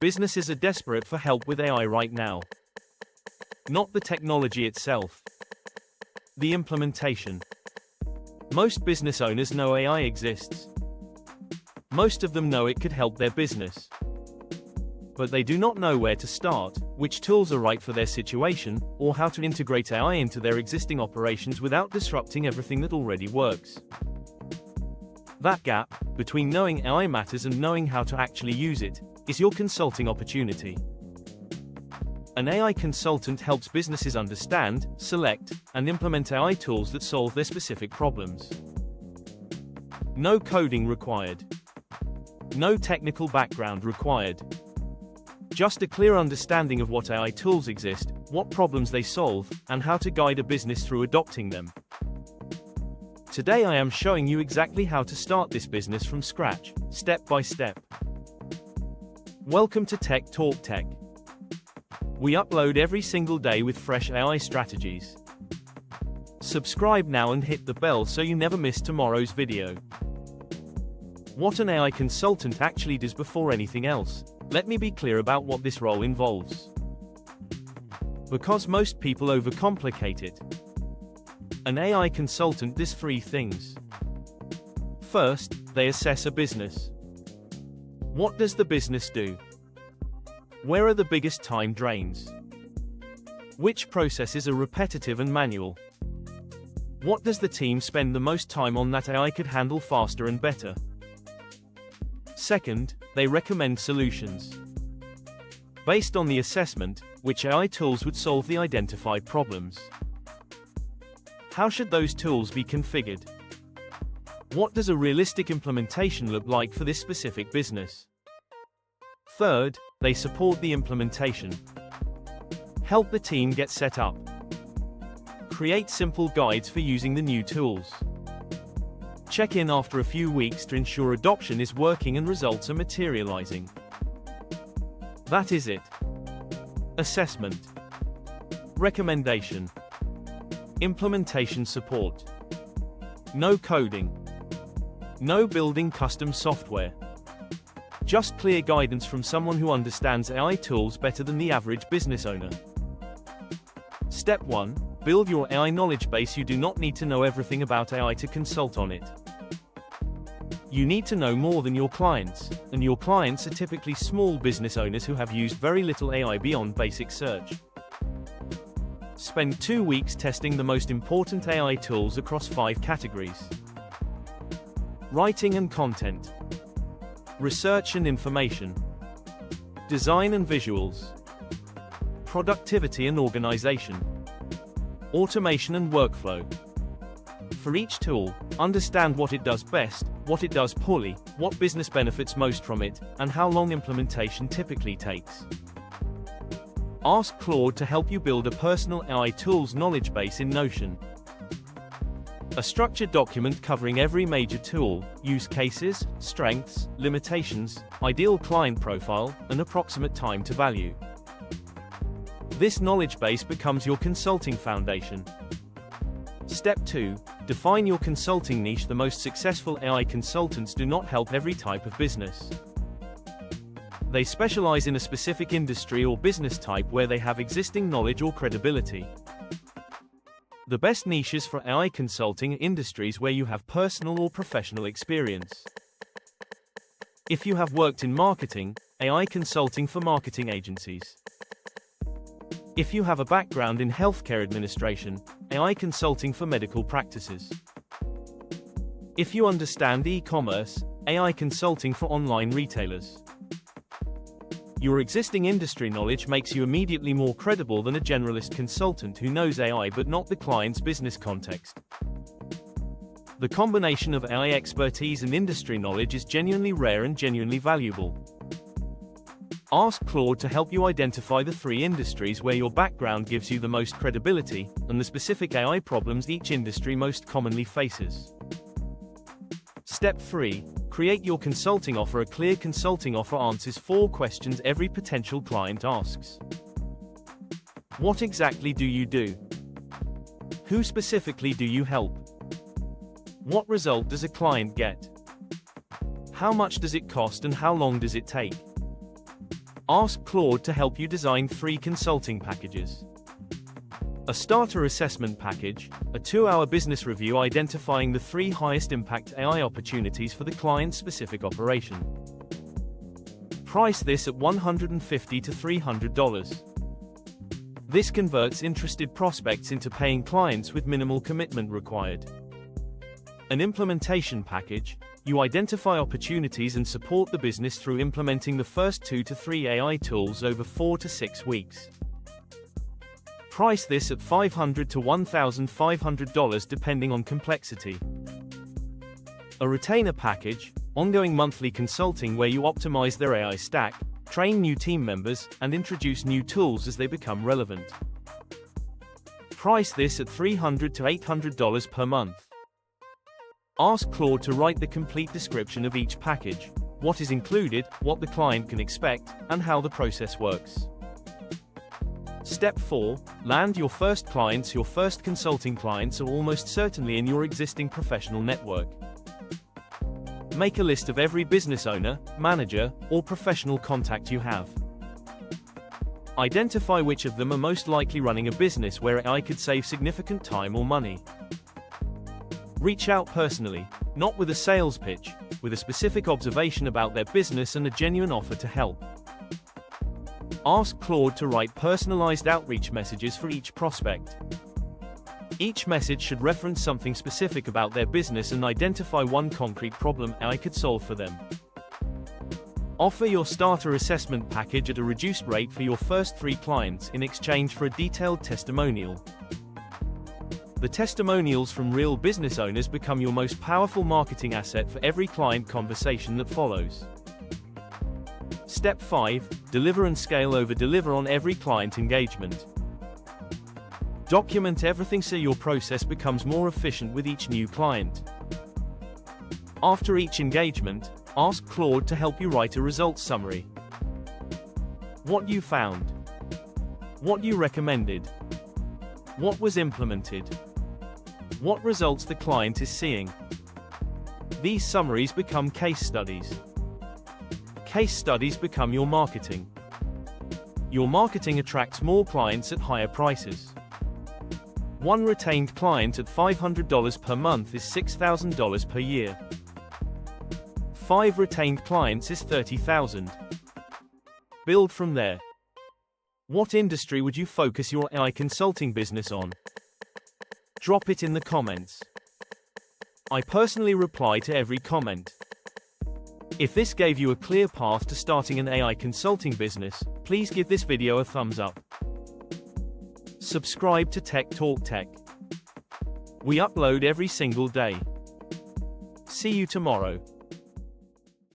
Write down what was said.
Businesses are desperate for help with AI right now. Not the technology itself. The implementation. Most business owners know AI exists. Most of them know it could help their business. But they do not know where to start, which tools are right for their situation, or how to integrate AI into their existing operations without disrupting everything that already works. That gap, between knowing AI matters and knowing how to actually use it, is your consulting opportunity. An AI consultant helps businesses understand, select, and implement AI tools that solve their specific problems. No coding required. No technical background required. Just a clear understanding of what AI tools exist, what problems they solve, and how to guide a business through adopting them. Today I am showing you exactly how to start this business from scratch, step by step. Welcome to Tech Talk Tech. We upload every single day with fresh AI strategies. Subscribe now and hit the bell so you never miss tomorrow's video. What an AI consultant actually does before anything else. Let me be clear about what this role involves. Because most people overcomplicate it. An AI consultant does three things. First, they assess a business. What does the business do? Where are the biggest time drains? Which processes are repetitive and manual? What does the team spend the most time on that AI could handle faster and better? Second, they recommend solutions. Based on the assessment, which AI tools would solve the identified problems? How should those tools be configured? What does a realistic implementation look like for this specific business? Third, they support the implementation. Help the team get set up. Create simple guides for using the new tools. Check in after a few weeks to ensure adoption is working and results are materializing. That is it. Assessment. Recommendation. Implementation support. No coding. No building custom software. Just clear guidance from someone who understands AI tools better than the average business owner. Step 1. Build your AI knowledge base. You do not need to know everything about AI to consult on it. You need to know more than your clients, and your clients are typically small business owners who have used very little AI beyond basic search. Spend 2 weeks testing the most important AI tools across 5 categories. Writing and content. Research and information. Design and visuals. Productivity and organization. Automation and workflow. For each tool, understand what it does best, what it does poorly, what business benefits most from it, and how long implementation typically takes. Ask Claude to help you build a personal AI tools knowledge base in Notion. A structured document covering every major tool, use cases, strengths, limitations, ideal client profile, and approximate time to value. This knowledge base becomes your consulting foundation. Step 2. Define your consulting niche. The most successful AI consultants do not help every type of business. They specialize in a specific industry or business type where they have existing knowledge or credibility. The best niches for AI consulting are industries where you have personal or professional experience. If you have worked in marketing, AI consulting for marketing agencies. If you have a background in healthcare administration, AI consulting for medical practices. If you understand e-commerce, AI consulting for online retailers. Your existing industry knowledge makes you immediately more credible than a generalist consultant who knows AI but not the client's business context. The combination of AI expertise and industry knowledge is genuinely rare and genuinely valuable. Ask Claude to help you identify the 3 industries where your background gives you the most credibility, and the specific AI problems each industry most commonly faces. Step 3. Create your consulting offer. A clear consulting offer answers 4 questions every potential client asks. What exactly do you do? Who specifically do you help? What result does a client get? How much does it cost and how long does it take? Ask Claude to help you design 3 consulting packages. A starter assessment package, a 2-hour business review identifying the 3 highest impact AI opportunities for the client's specific operation. Price this at $150 to $300. This converts interested prospects into paying clients with minimal commitment required. An implementation package, you identify opportunities and support the business through implementing the first 2 to 3 AI tools over 4 to 6 weeks. Price this at $500 to $1,500 depending on complexity. A retainer package, ongoing monthly consulting where you optimize their AI stack, train new team members, and introduce new tools as they become relevant. Price this at $300 to $800 per month. Ask Claude to write the complete description of each package, what is included, what the client can expect, and how the process works. Step 4. Land your first clients. Your first consulting clients are almost certainly in your existing professional network. Make a list of every business owner, manager, or professional contact you have. Identify which of them are most likely running a business where AI could save significant time or money. Reach out personally, not with a sales pitch, with a specific observation about their business and a genuine offer to help. Ask Claude to write personalized outreach messages for each prospect. Each message should reference something specific about their business and identify one concrete problem AI could solve for them. Offer your starter assessment package at a reduced rate for your first 3 clients in exchange for a detailed testimonial. The testimonials from real business owners become your most powerful marketing asset for every client conversation that follows. Step 5. Deliver and scale. Over-deliver on every client engagement. Document everything so your process becomes more efficient with each new client. After each engagement, ask Claude to help you write a results summary. What you found. What you recommended. What was implemented. What results the client is seeing. These summaries become case studies. Case studies become your marketing. Your marketing attracts more clients at higher prices. 1 retained client at $500 per month is $6,000 per year. 5 retained clients is $30,000. Build from there. What industry would you focus your AI consulting business on? Drop it in the comments. I personally reply to every comment. If this gave you a clear path to starting an AI consulting business, please give this video a thumbs up. Subscribe to Tech Talk Tech. We upload every single day. See you tomorrow.